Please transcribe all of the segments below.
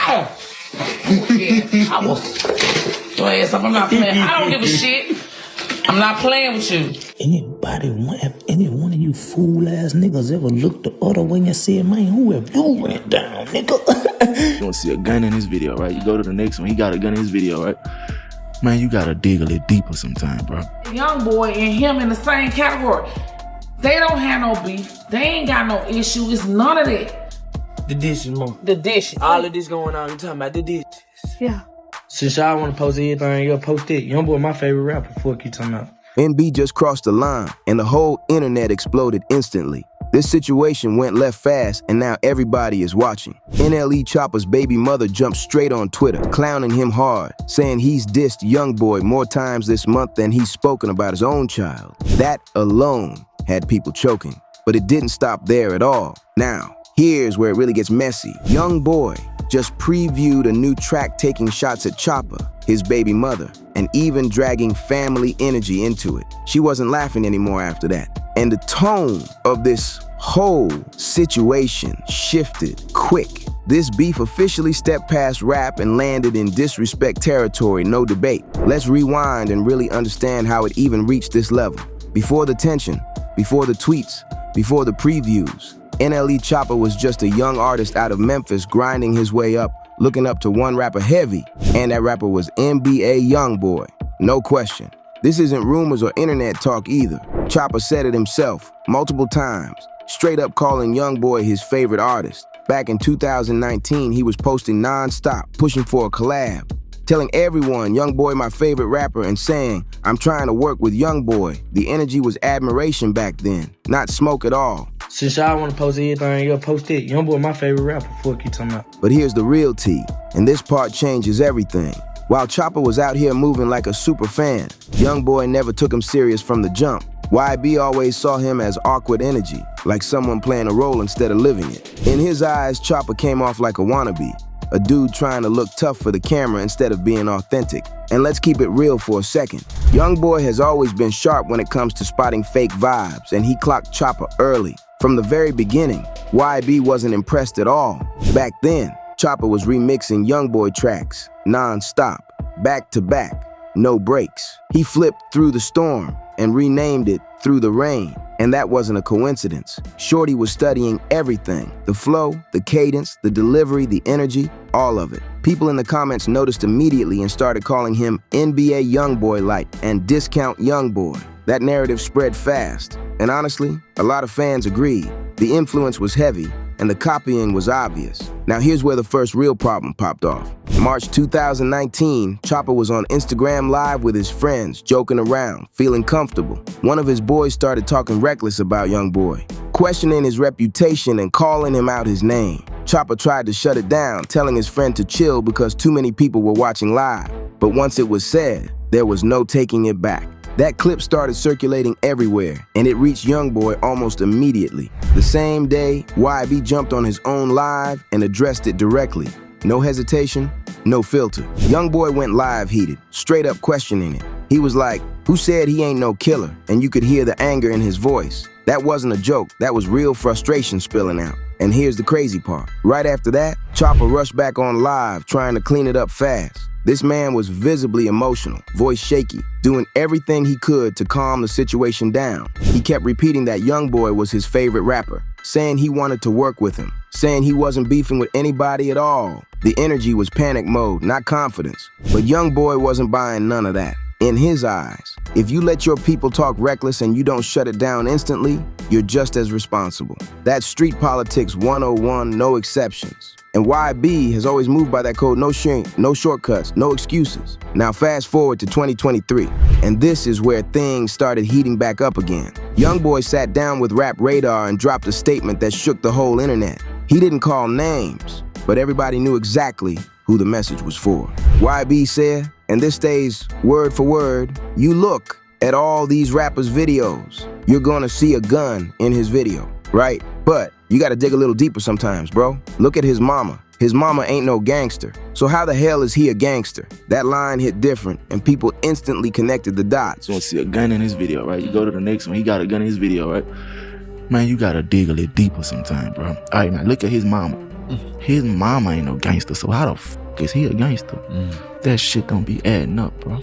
Yeah, I will. Your ass up. I'm not playing. I don't give a shit. I'm not playing with you. Have any one of you fool ass niggas ever looked the other way and said, man, who have you ran down, nigga? You don't see a gun in his video, right? You go to the next one, he got a gun in his video, right? Man, you gotta dig a little deeper sometime, bro. YoungBoy and him in the same category. They don't have no beef. They ain't got no issue. It's none of that. The dishes, mom. The dishes. All of this going on, you talking about the dishes. Yeah. Since y'all want to post everything, you'll post it. YoungBoy my favorite rapper. Fuck you talking about. NB just crossed the line, and the whole internet exploded instantly. This situation went left fast, and now everybody is watching. NLE Choppa's baby mother jumped straight on Twitter, clowning him hard, saying he's dissed YoungBoy more times this month than he's spoken about his own child. That alone had people choking, but it didn't stop there at all. Now, here's where it really gets messy. YoungBoy just previewed a new track taking shots at Choppa, his baby mother, and even dragging family energy into it. She wasn't laughing anymore after that. And the tone of this whole situation shifted quick. This beef officially stepped past rap and landed in disrespect territory, no debate. Let's rewind and really understand how it even reached this level. Before the tension, before the tweets, before the previews, NLE Choppa was just a young artist out of Memphis grinding his way up, looking up to one rapper heavy, and that rapper was NBA YoungBoy. No question. This isn't rumors or internet talk either. Choppa said it himself, multiple times, straight up calling YoungBoy his favorite artist. Back in 2019, he was posting non-stop, pushing for a collab, telling everyone YoungBoy my favorite rapper and saying, I'm trying to work with YoungBoy. The energy was admiration back then, not smoke at all. Since y'all want to post everything, you'll post it. YoungBoy my favorite rapper. Fuck you talking about. But here's the real tea, and this part changes everything. While Choppa was out here moving like a super fan, YoungBoy never took him serious from the jump. YB always saw him as awkward energy, like someone playing a role instead of living it. In his eyes, Choppa came off like a wannabe, a dude trying to look tough for the camera instead of being authentic. And let's keep it real for a second. YoungBoy has always been sharp when it comes to spotting fake vibes, and he clocked Choppa early. From the very beginning, YB wasn't impressed at all. Back then, Choppa was remixing YoungBoy tracks, non-stop, back-to-back, no breaks. He flipped Through the Storm and renamed it Through the Rain, and that wasn't a coincidence. Shorty was studying everything, the flow, the cadence, the delivery, the energy, all of it. People in the comments noticed immediately and started calling him NBA YoungBoy Light and Discount YoungBoy. That narrative spread fast, and honestly, a lot of fans agreed. The influence was heavy, and the copying was obvious. Now here's where the first real problem popped off. March 2019, Choppa was on Instagram Live with his friends, joking around, feeling comfortable. One of his boys started talking reckless about YoungBoy, questioning his reputation and calling him out his name. Choppa tried to shut it down, telling his friend to chill because too many people were watching live. But once it was said, there was no taking it back. That clip started circulating everywhere, and it reached YoungBoy almost immediately. The same day, YB jumped on his own live and addressed it directly. No hesitation, no filter. YoungBoy went live heated, straight up questioning it. He was like, who said he ain't no killer? And you could hear the anger in his voice. That wasn't a joke, that was real frustration spilling out. And here's the crazy part. Right after that, Choppa rushed back on live, trying to clean it up fast. This man was visibly emotional, voice shaky, doing everything he could to calm the situation down. He kept repeating that YoungBoy was his favorite rapper, saying he wanted to work with him, saying he wasn't beefing with anybody at all. The energy was panic mode, not confidence. But YoungBoy wasn't buying none of that. In his eyes, if you let your people talk reckless and you don't shut it down instantly, you're just as responsible. That's street politics 101, no exceptions. And YB has always moved by that code, no shrink, no shortcuts, no excuses. Now fast forward to 2023, and this is where things started heating back up again. YoungBoy sat down with Rap Radar and dropped a statement that shook the whole internet. He didn't call names, but everybody knew exactly who the message was for. YB said, and this stays word for word, you look at all these rappers' videos, you're gonna see a gun in his video, right? But you gotta dig a little deeper sometimes, bro. Look at his mama. His mama ain't no gangster. So how the hell is he a gangster? That line hit different, and people instantly connected the dots. You don't see a gun in his video, right? You go to the next one, he got a gun in his video, right? Man, you gotta dig a little deeper sometime, bro. All right, now look at his mama. His mama ain't no gangster, so how the fuck is he a gangster? That shit don't be adding up, bro.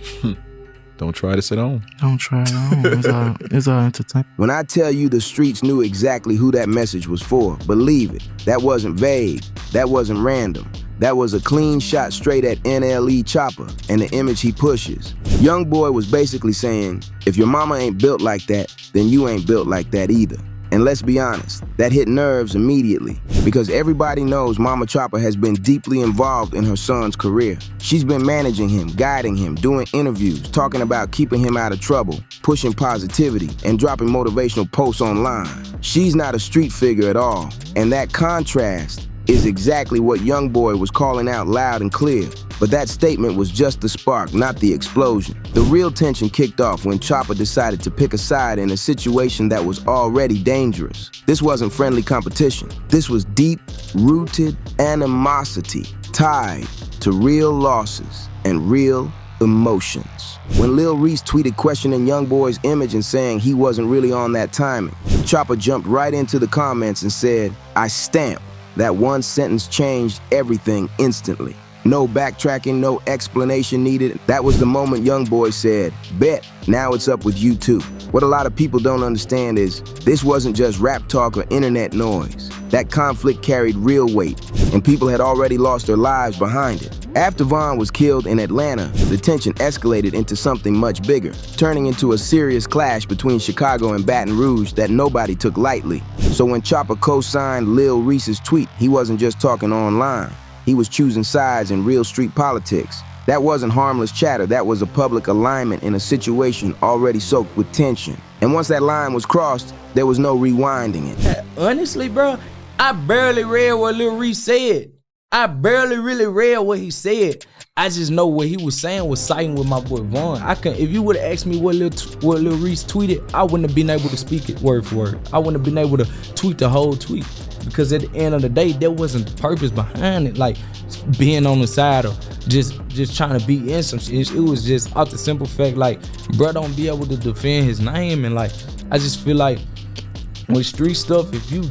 Don't try this at home. Don't try it on. It's all entertainment. When I tell you the streets knew exactly who that message was for, believe it. That wasn't vague. That wasn't random. That was a clean shot straight at NLE Choppa and the image he pushes. YoungBoy was basically saying, if your mama ain't built like that, then you ain't built like that either. And let's be honest, that hit nerves immediately because everybody knows Mama Choppa has been deeply involved in her son's career. She's been managing him, guiding him, doing interviews, talking about keeping him out of trouble, pushing positivity, and dropping motivational posts online. She's not a street figure at all, and that contrast is exactly what YoungBoy was calling out loud and clear. But that statement was just the spark, not the explosion. The real tension kicked off when Choppa decided to pick a side in a situation that was already dangerous. This wasn't friendly competition. This was deep-rooted animosity tied to real losses and real emotions. When Lil Reese tweeted questioning YoungBoy's image and saying he wasn't really on that timing, Choppa jumped right into the comments and said, "I stamp." That one sentence changed everything instantly. No backtracking, no explanation needed. That was the moment YoungBoy said, "Bet, now it's up with you too." What a lot of people don't understand is this wasn't just rap talk or internet noise. That conflict carried real weight, and people had already lost their lives behind it. After Von was killed in Atlanta, the tension escalated into something much bigger, turning into a serious clash between Chicago and Baton Rouge that nobody took lightly. So when Choppa co-signed Lil Reese's tweet, he wasn't just talking online. He was choosing sides in real street politics. That wasn't harmless chatter, that was a public alignment in a situation already soaked with tension. And once that line was crossed, there was no rewinding it. Honestly, bro, I barely read what Lil Reese said. I barely really read what he said. I just know what he was saying was siding with my boy Von. If you would have asked me what Lil Reese tweeted, I wouldn't have been able to speak it word for word. I wouldn't have been able to tweet the whole tweet because at the end of the day, there wasn't the purpose behind it, like being on the side or just trying to be in some shit. It was just out the simple fact, like, bro don't be able to defend his name, and like, I just feel like with street stuff, if you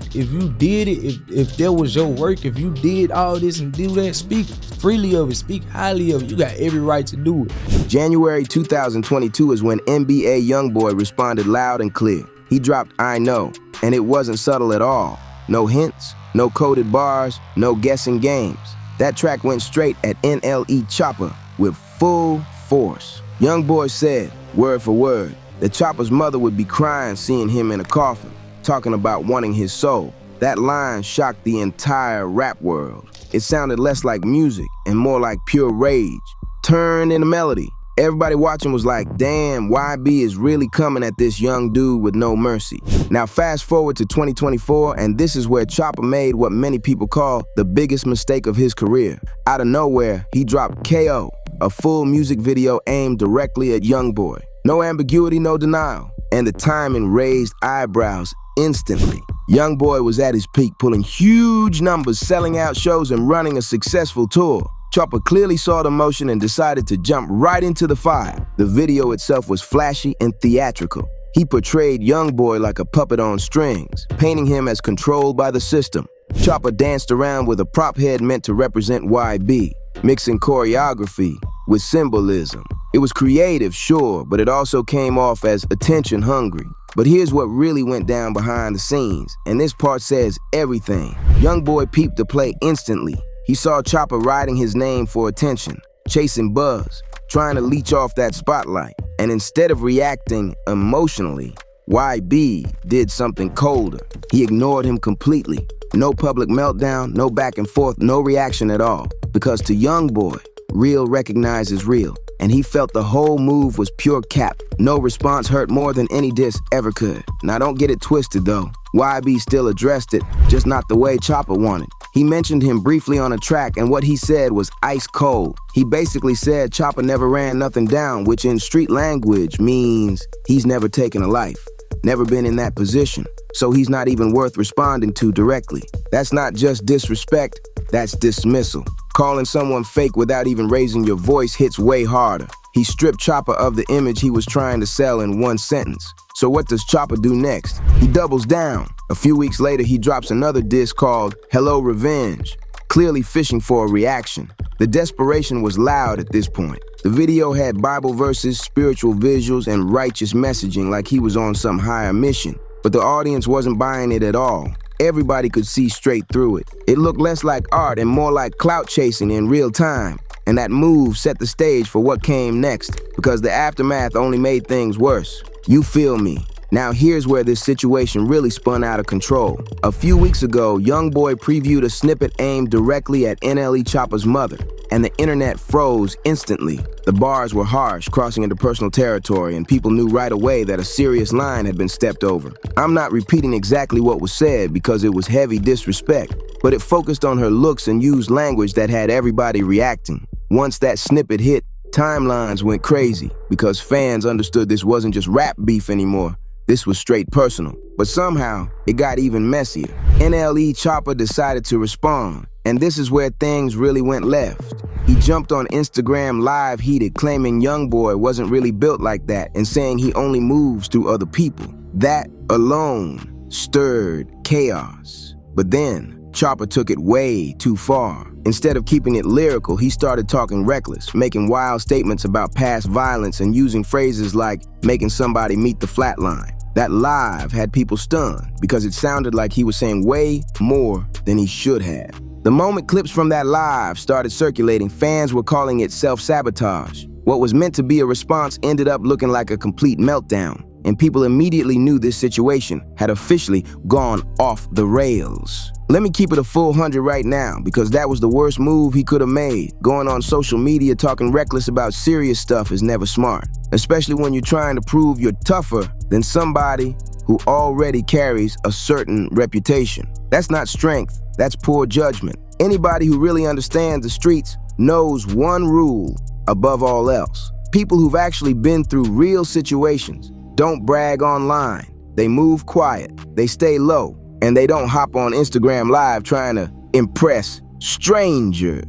did it, if there was your work, if you did all this and do that, speak freely of it, speak highly of it, you got every right to do it. January 2022 is when NBA YoungBoy responded loud and clear. He dropped "I Know," and it wasn't subtle at all. No hints, no coded bars, no guessing games. That track went straight at NLE Choppa with full force. YoungBoy said, word for word, that Choppa's mother would be crying seeing him in a coffin, talking about wanting his soul. That line shocked the entire rap world. It sounded less like music and more like pure rage, turned into melody. Everybody watching was like, damn, YB is really coming at this young dude with no mercy. Now fast forward to 2024, and this is where Choppa made what many people call the biggest mistake of his career. Out of nowhere, he dropped KO, a full music video aimed directly at YoungBoy. No ambiguity, no denial, and the timing raised eyebrows instantly. YoungBoy was at his peak, pulling huge numbers, selling out shows and running a successful tour. Choppa clearly saw the motion and decided to jump right into the fire. The video itself was flashy and theatrical. He portrayed YoungBoy like a puppet on strings, painting him as controlled by the system. Choppa danced around with a prop head meant to represent YB, mixing choreography with symbolism. It was creative, sure, but it also came off as attention hungry. But here's what really went down behind the scenes, and this part says everything. YoungBoy peeped the play instantly. He saw Choppa riding his name for attention, chasing buzz, trying to leech off that spotlight. And instead of reacting emotionally, YB did something colder. He ignored him completely. No public meltdown, no back and forth, no reaction at all. Because to YoungBoy, real recognizes real. And he felt the whole move was pure cap. No response hurt more than any diss ever could. Now don't get it twisted though. YB still addressed it, just not the way Choppa wanted. He mentioned him briefly on a track, and what he said was ice cold. He basically said Choppa never ran nothing down, which in street language means he's never taken a life, never been in that position, so he's not even worth responding to directly. That's not just disrespect, that's dismissal. Calling someone fake without even raising your voice hits way harder. He stripped Choppa of the image he was trying to sell in one sentence. So what does Choppa do next? He doubles down. A few weeks later, he drops another diss called Hello Revenge. clearly fishing for a reaction. The desperation was loud at this point. The video had Bible verses, spiritual visuals, and righteous messaging like he was on some higher mission. But the audience wasn't buying it at all. Everybody could see straight through it. It looked less like art and more like clout chasing in real time. And that move set the stage for what came next, because the aftermath only made things worse. You feel me? Now here's where this situation really spun out of control. A few weeks ago, YoungBoy previewed a snippet aimed directly at NLE Choppa's mother, and the internet froze instantly. The bars were harsh, crossing into personal territory, and people knew right away that a serious line had been stepped over. I'm not repeating exactly what was said because it was heavy disrespect, but it focused on her looks and used language that had everybody reacting. Once that snippet hit, timelines went crazy because fans understood this wasn't just rap beef anymore. This was straight personal. But somehow, it got even messier. NLE Choppa decided to respond, and this is where things really went left. He jumped on Instagram Live heated, claiming YoungBoy wasn't really built like that and saying he only moves through other people. That alone stirred chaos. But then, Choppa took it way too far. Instead of keeping it lyrical, he started talking reckless, making wild statements about past violence and using phrases like making somebody meet the flat line. That live had people stunned because it sounded like he was saying way more than he should have. The moment clips from that live started circulating, fans were calling it self-sabotage. What was meant to be a response ended up looking like a complete meltdown, and people immediately knew this situation had officially gone off the rails. Let me keep it a full 100 right now, because that was the worst move he could have made. Going on social media talking reckless about serious stuff is never smart, especially when you're trying to prove you're tougher than somebody who already carries a certain reputation. That's not strength, that's poor judgment. Anybody who really understands the streets knows one rule above all else. People who've actually been through real situations don't brag online. They move quiet, they stay low, and they don't hop on Instagram Live trying to impress strangers.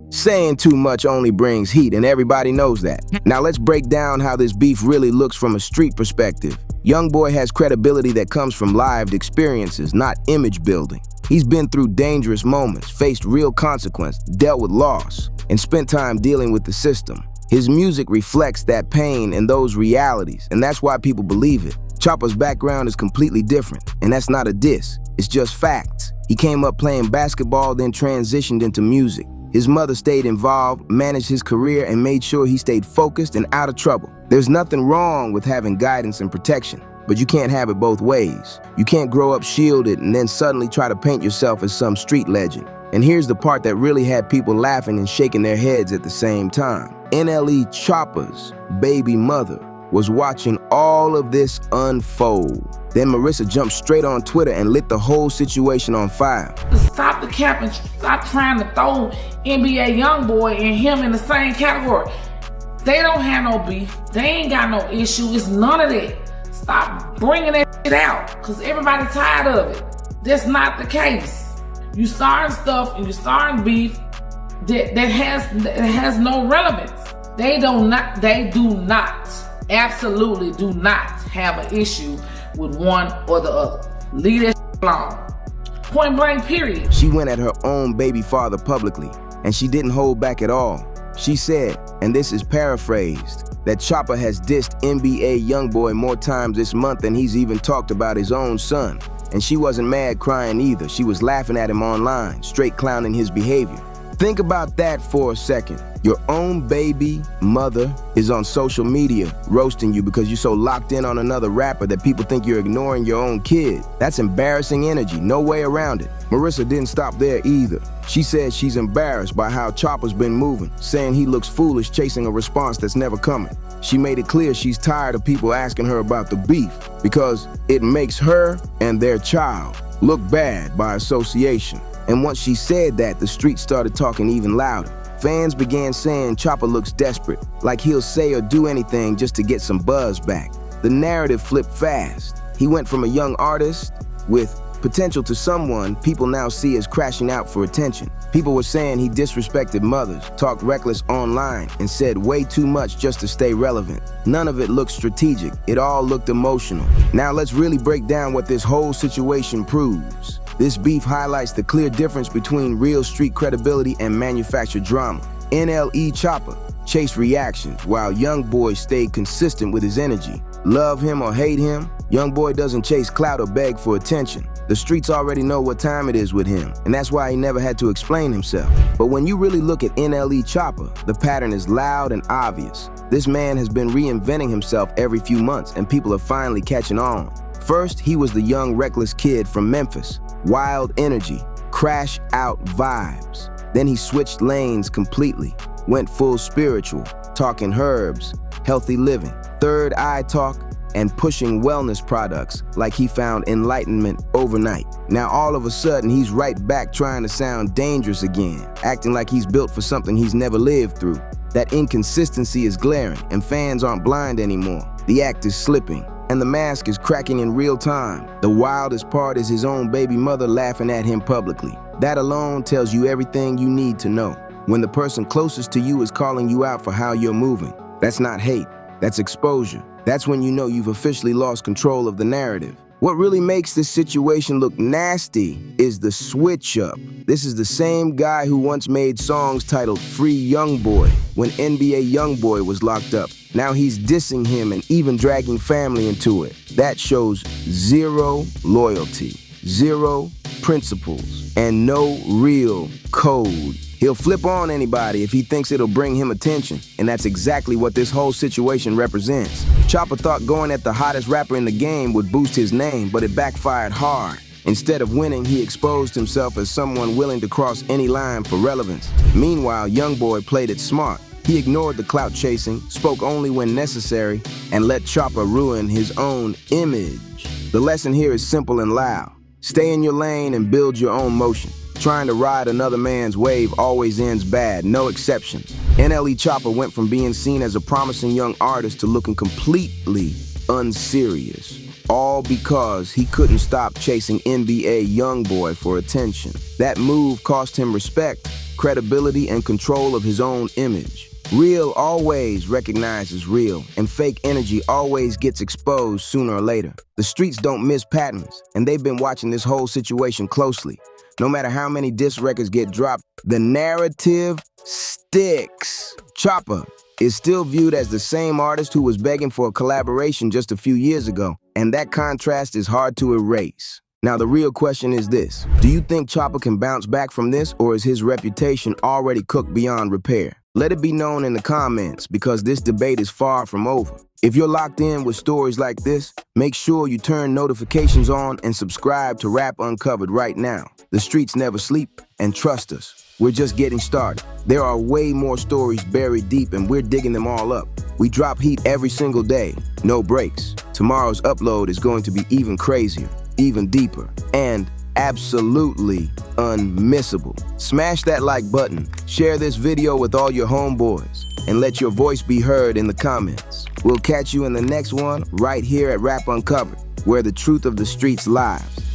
Saying too much only brings heat, and everybody knows that. Now let's break down how this beef really looks from a street perspective. YoungBoy has credibility that comes from lived experiences, not image building. He's been through dangerous moments, faced real consequence, dealt with loss, and spent time dealing with the system. His music reflects that pain and those realities, and that's why people believe it. Choppa's background is completely different, and that's not a diss, it's just facts. He came up playing basketball, then transitioned into music. His mother stayed involved, managed his career, and made sure he stayed focused and out of trouble. There's nothing wrong with having guidance and protection, but you can't have it both ways. You can't grow up shielded and then suddenly try to paint yourself as some street legend. And here's the part that really had people laughing and shaking their heads at the same time. NLE Choppa's baby mother was watching all of this unfold. Then Marissa jumped straight on Twitter and lit the whole situation on fire. Stop the cap and stop trying to throw NBA YoungBoy and him in the same category. They don't have no beef. They ain't got no issue. It's none of that. Stop bringing that shit out, because everybody tired of it. That's not the case. You starting stuff and you starting beef that has no relevance. They do not, absolutely do not have an issue with one or the other. Leave that shit alone. Point blank, period. She went at her own baby father publicly, and she didn't hold back at all. She said, and this is paraphrased, that Choppa has dissed NBA YoungBoy more times this month than he's even talked about his own son. And she wasn't mad crying either. She was laughing at him online, straight clowning his behavior. Think about that for a second. Your own baby mother is on social media roasting you because you're so locked in on another rapper that people think you're ignoring your own kid. That's embarrassing energy, no way around it. Marissa didn't stop there either. She said she's embarrassed by how Choppa's been moving, saying he looks foolish chasing a response that's never coming. She made it clear she's tired of people asking her about the beef because it makes her and their child look bad by association. And once she said that, the streets started talking even louder. Fans began saying Choppa looks desperate, like he'll say or do anything just to get some buzz back. The narrative flipped fast. He went from a young artist with potential to someone people now see as crashing out for attention. People were saying he disrespected mothers, talked reckless online, and said way too much just to stay relevant. None of it looked strategic. It all looked emotional. Now let's really break down what this whole situation proves. This beef highlights the clear difference between real street credibility and manufactured drama. NLE Choppa chased reactions while YoungBoy stayed consistent with his energy. Love him or hate him, YoungBoy doesn't chase clout or beg for attention. The streets already know what time it is with him, and that's why he never had to explain himself. But when you really look at NLE Choppa, the pattern is loud and obvious. This man has been reinventing himself every few months, and people are finally catching on. First, he was the young, reckless kid from Memphis. Wild energy, crash out vibes. Then he switched lanes completely, went full spiritual, talking herbs, healthy living, third eye talk, and pushing wellness products like he found enlightenment overnight. Now all of a sudden, he's right back trying to sound dangerous again, acting like he's built for something he's never lived through. That inconsistency is glaring, and fans aren't blind anymore. The act is slipping, and the mask is cracking in real time. The wildest part is his own baby mother laughing at him publicly. That alone tells you everything you need to know. When the person closest to you is calling you out for how you're moving, that's not hate, that's exposure. That's when you know you've officially lost control of the narrative. What really makes this situation look nasty is the switch up. This is the same guy who once made songs titled Free YoungBoy when NBA YoungBoy was locked up. Now he's dissing him and even dragging family into it. That shows zero loyalty, zero principles, and no real code. He'll flip on anybody if he thinks it'll bring him attention, and that's exactly what this whole situation represents. Choppa thought going at the hottest rapper in the game would boost his name, but it backfired hard. Instead of winning, he exposed himself as someone willing to cross any line for relevance. Meanwhile, YoungBoy played it smart. He ignored the clout chasing, spoke only when necessary, and let Choppa ruin his own image. The lesson here is simple and loud. Stay in your lane and build your own motion. Trying to ride another man's wave always ends bad, no exceptions. NLE Choppa went from being seen as a promising young artist to looking completely unserious. All because he couldn't stop chasing NBA YoungBoy for attention. That move cost him respect, credibility, and control of his own image. Real always recognizes real, and fake energy always gets exposed sooner or later. The streets don't miss patterns, and they've been watching this whole situation closely. No matter how many diss records get dropped, the narrative sticks. Choppa is still viewed as the same artist who was begging for a collaboration just a few years ago, and that contrast is hard to erase. Now, the real question is this. Do you think Choppa can bounce back from this, or is his reputation already cooked beyond repair? Let it be known in the comments, because this debate is far from over. If you're locked in with stories like this, make sure you turn notifications on and subscribe to Rap Uncovered right now. The streets never sleep, and trust us, we're just getting started. There are way more stories buried deep, and we're digging them all up. We drop heat every single day, no breaks. Tomorrow's upload is going to be even crazier, even deeper, and absolutely unmissable. Smash that like button, share this video with all your homeboys, and let your voice be heard in the comments. We'll catch you in the next one right here at Rap Uncovered, where the truth of the streets lives.